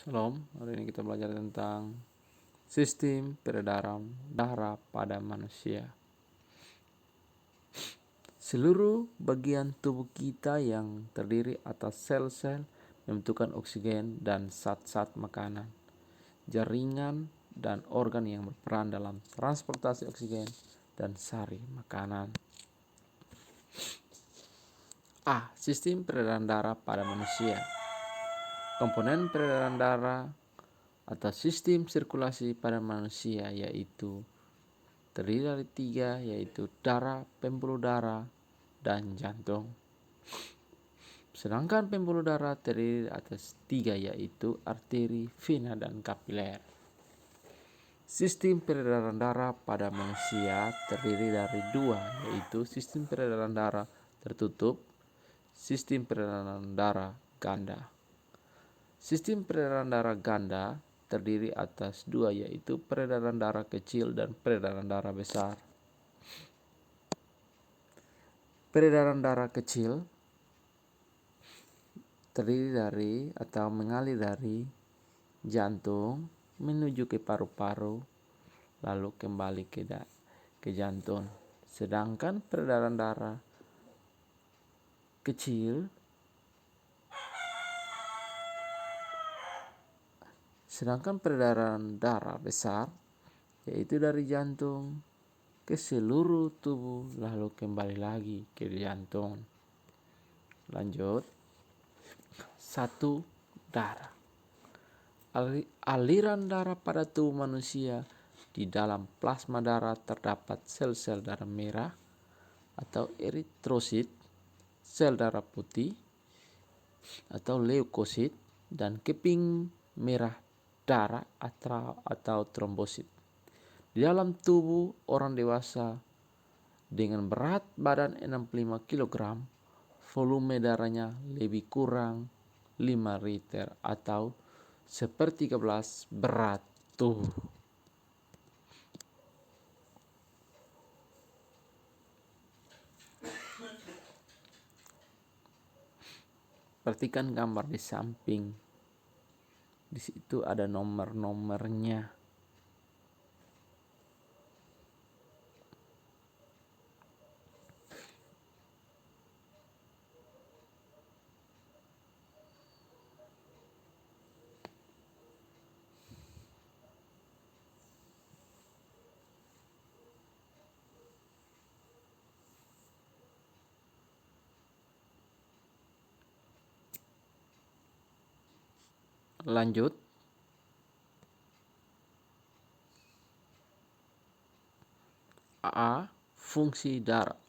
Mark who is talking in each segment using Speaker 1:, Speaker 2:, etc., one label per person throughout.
Speaker 1: Shalom, hari ini kita belajar tentang sistem peredaran darah pada manusia. Seluruh bagian tubuh kita yang terdiri atas sel-sel membutuhkan oksigen dan zat-zat makanan, jaringan dan organ yang berperan dalam transportasi oksigen dan sari makanan. A. Sistem peredaran darah pada manusia. Komponen peredaran darah atau sistem sirkulasi pada manusia yaitu terdiri dari 3, yaitu darah, pembuluh darah, dan jantung. Sedangkan pembuluh darah terdiri atas 3, yaitu arteri, vena, dan kapiler. Sistem peredaran darah pada manusia terdiri dari 2, yaitu sistem peredaran darah tertutup, sistem peredaran darah ganda. Sistem peredaran darah ganda terdiri atas 2, yaitu peredaran darah kecil dan peredaran darah besar. Peredaran darah kecil terdiri dari atau mengalir dari jantung menuju ke paru-paru lalu kembali ke jantung. Sedangkan peredaran darah kecil peredaran darah besar yaitu dari jantung ke seluruh tubuh lalu kembali lagi ke jantung. Lanjut. 1. Darah. Aliran darah pada tubuh manusia. Di dalam plasma darah terdapat sel-sel darah merah atau eritrosit, sel darah putih atau leukosit, dan keping merah darah atau trombosit. Di dalam tubuh orang dewasa dengan berat badan 65 kg, volume darahnya lebih kurang 5 liter atau 1/13 berat tubuh. Perhatikan gambar di samping. Di situ ada nomor-nomornya. Lanjut. A. Fungsi darah.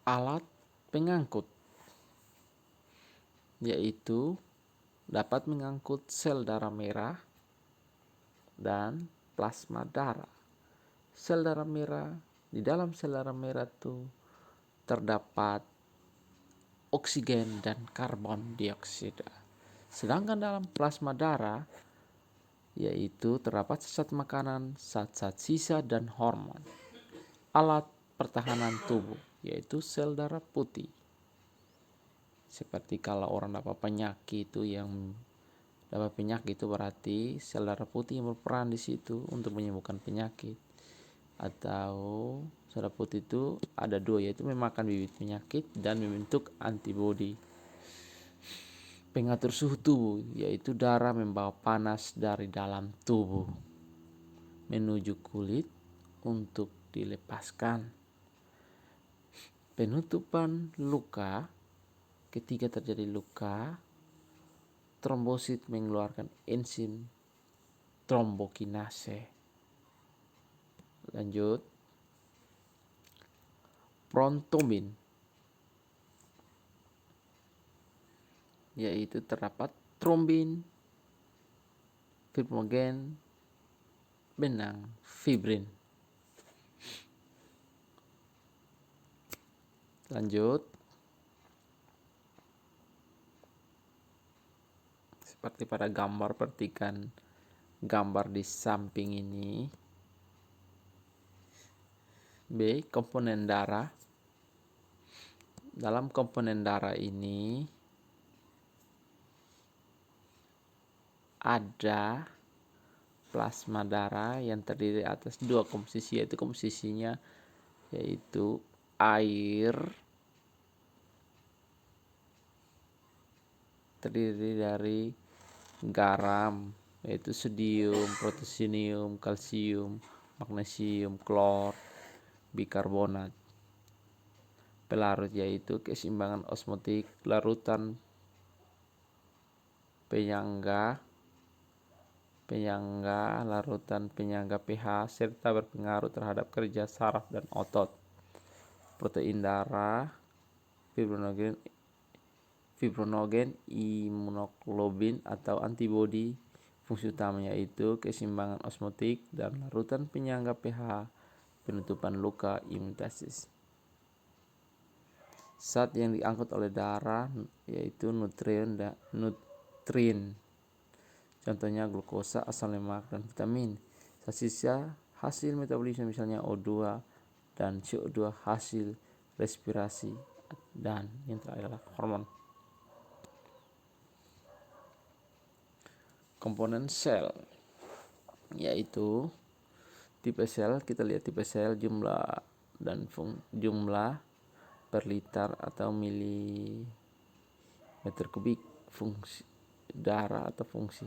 Speaker 1: Alat pengangkut, yaitu dapat mengangkut sel darah merah dan plasma darah. Sel darah merah, di dalam sel darah merah itu terdapat oksigen dan karbon dioksida. Sedangkan dalam plasma darah yaitu terdapat zat makanan, zat-zat sisa, dan hormon. Alat pertahanan tubuh yaitu sel darah putih. Seperti kalau orang dapat penyakit itu berarti sel darah putih yang berperan di situ untuk menyembuhkan penyakit. Atau sel darah putih itu ada 2, yaitu memakan bibit penyakit dan membentuk antibodi. Pengatur suhu tubuh yaitu darah membawa panas dari dalam tubuh menuju kulit untuk dilepaskan. Penutupan luka, ketika terjadi luka, trombosit mengeluarkan enzim trombokinase. Lanjut. Prothrombin, yaitu terdapat trombin, fibrogen, benang, fibrin. Lanjut. Seperti pada gambar, perhatikan gambar di samping ini. B. Komponen darah. Dalam komponen darah ini ada plasma darah yang terdiri atas dua komposisi, yaitu komposisinya yaitu air terdiri dari garam yaitu sodium, potasium, kalsium, magnesium, klor, bikarbonat. Pelarut yaitu keseimbangan osmotik, larutan penyangga, larutan penyangga pH serta berpengaruh terhadap kerja saraf dan otot. Protein darah, fibrinogen, imunoglobulin atau antibodi. Fungsi utamanya yaitu keseimbangan osmotik dan larutan penyangga pH, penutupan luka, imunitas. Zat yang diangkut oleh darah yaitu nutrien, contohnya glukosa, asam lemak, dan vitamin. Sisa hasil metabolisme misalnya O2 dan CO2 hasil respirasi, dan yang terakhir adalah hormon. Komponen sel yaitu tipe sel. Kita lihat tipe sel, jumlah dan jumlah per liter atau milimeter kubik, fungsi darah atau fungsi.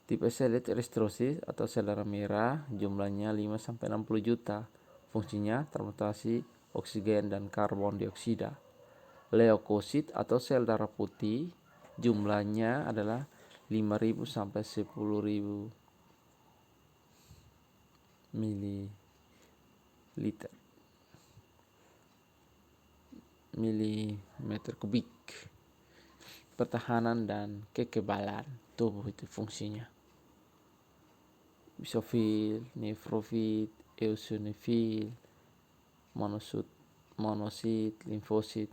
Speaker 1: Tipe sel eritrosit atau sel darah merah, jumlahnya 5-60 juta. Fungsinya transportasi oksigen dan karbon dioksida. Leukosit atau sel darah putih, jumlahnya adalah 5.000 sampai 10.000 milimeter kubik. Pertahanan dan kekebalan tubuh itu fungsinya. Basofil, neurofil, eosinofil, monosit, limfosit.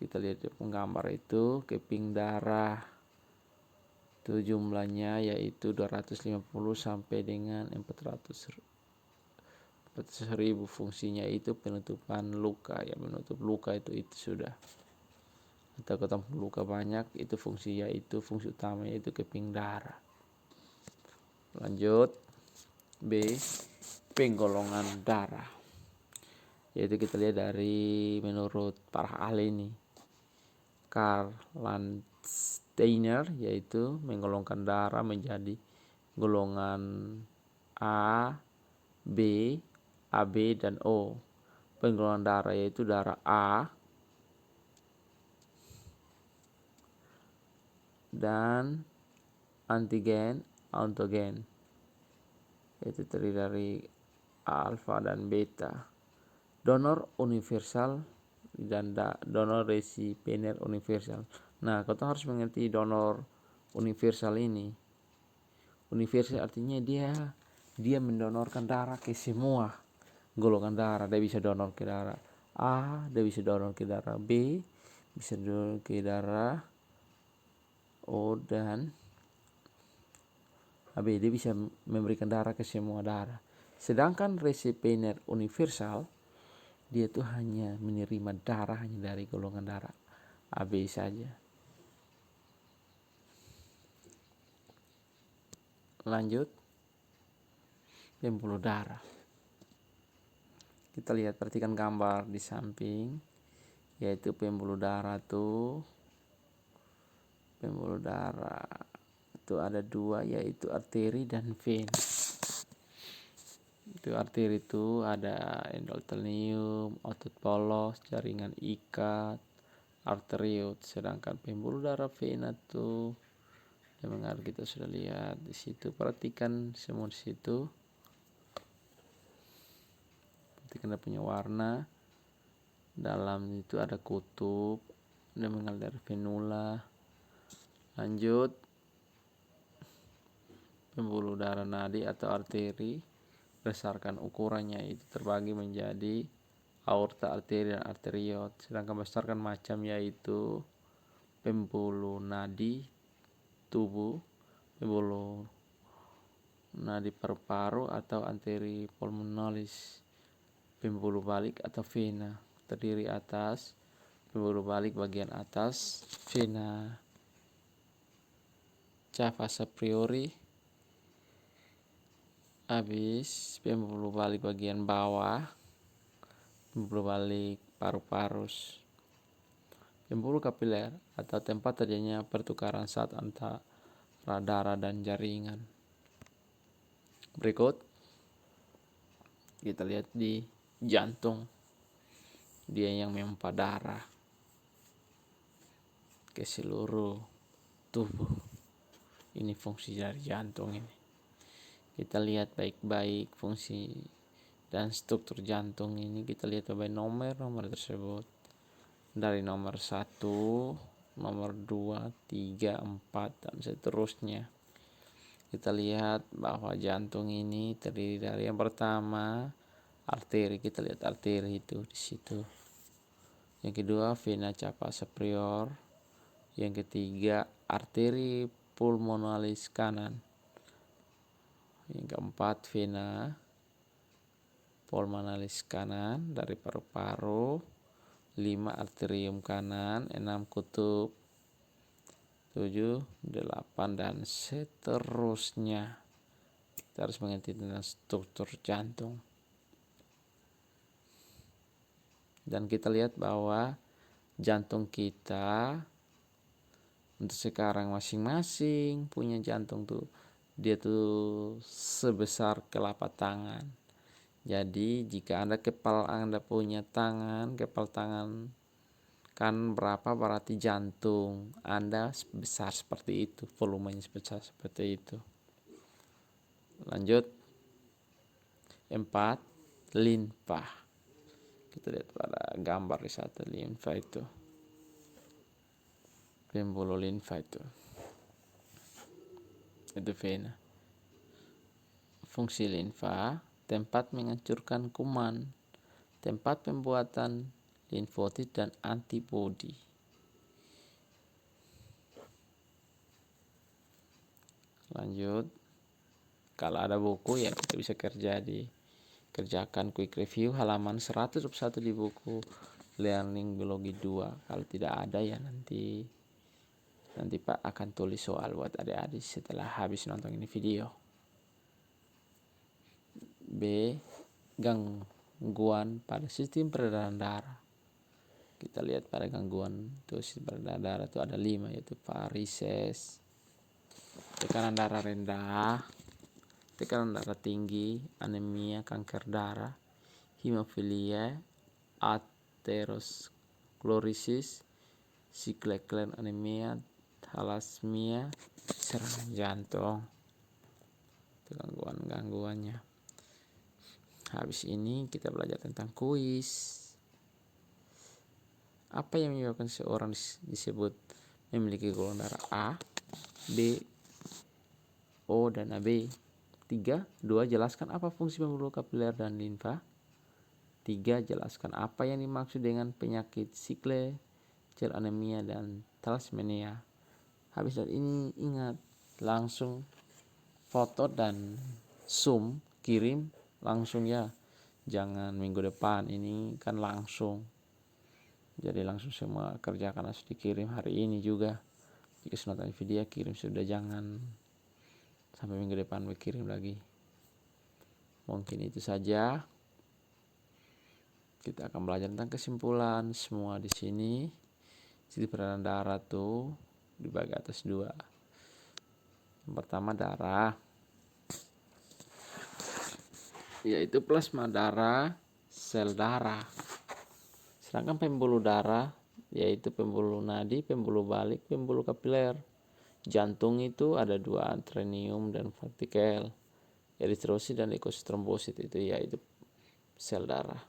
Speaker 1: Kita lihat di penggambar itu, keping darah itu jumlahnya yaitu 250 sampai dengan 400.000. Fungsinya itu penutupan luka, ya menutup luka itu sudah. Atau ketemu luka banyak, itu fungsi utama yaitu keping darah. Lanjut, B, penggolongan darah. Yaitu kita lihat dari menurut para ahli ini, Karl Landsteiner, yaitu menggolongkan darah menjadi golongan A, B, AB, dan O. Penggolongan darah yaitu darah A dan antigen, autogen, yaitu terdiri dari alfa dan beta. Donor universal dan donor resipiener universal. Nah, kita harus mengerti donor universal ini. Universal artinya dia mendonorkan darah ke semua golongan darah. Dia bisa donor ke darah A, dia bisa donor ke darah B, bisa donor ke darah O dan AB. Dia bisa memberikan darah ke semua darah. Sedangkan resipiener universal, dia tuh hanya menerima darah hanya dari golongan darah AB saja. Lanjut, pembuluh darah. Kita lihat, perhatikan gambar di samping, yaitu pembuluh darah itu ada dua, yaitu arteri dan vena. Itu arteri itu ada endotelium, otot polos, jaringan ikat, arteriot. Sedangkan pembuluh darah vena itu kita sudah lihat di situ. Perhatikan semua di situ. Perhatikan dia punya warna. Dalam itu ada kutub, dia mengalir dari venula. Lanjut, pembuluh darah nadi atau arteri berdasarkan ukurannya itu terbagi menjadi aorta, arteri, dan arteriot. Sedangkan berdasarkan macam yaitu pembuluh nadi tubuh, pembuluh nadi paru-paru atau arteri pulmonalis, pembuluh balik atau vena terdiri atas pembuluh balik bagian atas, vena cava superiori, habis pembuluh balik bagian bawah, pembuluh balik paru-parus, pembuluh kapiler atau tempat terjadinya pertukaran zat antara darah dan jaringan. Berikut kita lihat di jantung, dia yang memompa darah ke seluruh tubuh. Ini fungsi dari jantung ini. Kita lihat baik-baik fungsi dan struktur jantung ini. Kita lihat baik nomor tersebut. Dari nomor 1, nomor 2, 3, 4, dan seterusnya. Kita lihat bahwa jantung ini terdiri dari yang pertama arteri. Kita lihat arteri itu di situ. Yang kedua vena cava superior. Yang ketiga arteri pulmonalis kanan. Yang keempat vena pulmonalis kanan dari paru-paru. 5 arterium kanan, 6 kutub, 7, 8, dan seterusnya. Kita harus mengerti tentang struktur jantung. Dan kita lihat bahwa jantung kita untuk sekarang masing-masing punya jantung tuh, dia tuh sebesar telapak tangan. Jadi jika Anda punya kepal tangan kan berapa, berarti jantung Anda besar seperti itu, volumenya sebesar seperti itu. Lanjut. 4, limfa. Kita lihat pada gambar di satu limfa itu. Pembuluh limfa itu vena. Fungsi limfa tempat menghancurkan kuman, tempat pembuatan limfosit dan antibodi. Lanjut. Kalau ada buku ya kita bisa kerjakan quick review halaman 101 di buku Learning Biologi 2. Kalau tidak ada ya nanti Pak akan tulis soal buat adik-adik setelah habis nonton ini video. B. Gangguan pada sistem peredaran darah. Kita lihat pada gangguan sistem peredaran darah itu ada 5, yaitu varises, tekanan darah rendah, tekanan darah tinggi, anemia, kanker darah, hemofilia, aterosklerosis, sickle anemia, thalassemia, serangan jantung. Itu gangguannya. Habis ini kita belajar tentang kuis. Apa yang menyebabkan seorang disebut memiliki golongan darah A, B, O, dan AB? 3. 2. Jelaskan apa fungsi pembuluh kapiler dan limfa. 3. Jelaskan apa yang dimaksud dengan penyakit sickle cell anemia dan thalassemia. Habis dari ini ingat, langsung foto dan zoom, kirim langsung ya. Jangan minggu depan, ini kan langsung. Jadi langsung semua kerjakan harus dikirim hari ini juga. Jika sudah nonton video kirim sudah, jangan sampai minggu depan berkirim lagi. Mungkin itu saja. Kita akan belajar tentang kesimpulan semua di sini. Sistem peredaran darah tuh dibagi atas 2. Yang pertama darah, yaitu plasma darah, sel darah. Sedangkan pembuluh darah yaitu pembuluh nadi, pembuluh balik, pembuluh kapiler. Jantung itu ada 2, antrenium dan vertikel, eritrosit dan leukotrombosit, itu yaitu sel darah.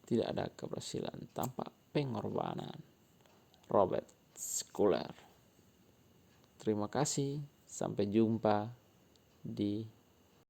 Speaker 1: Tidak ada keberhasilan tanpa pengorbanan. Robert Schuller. Terima kasih, sampai jumpa di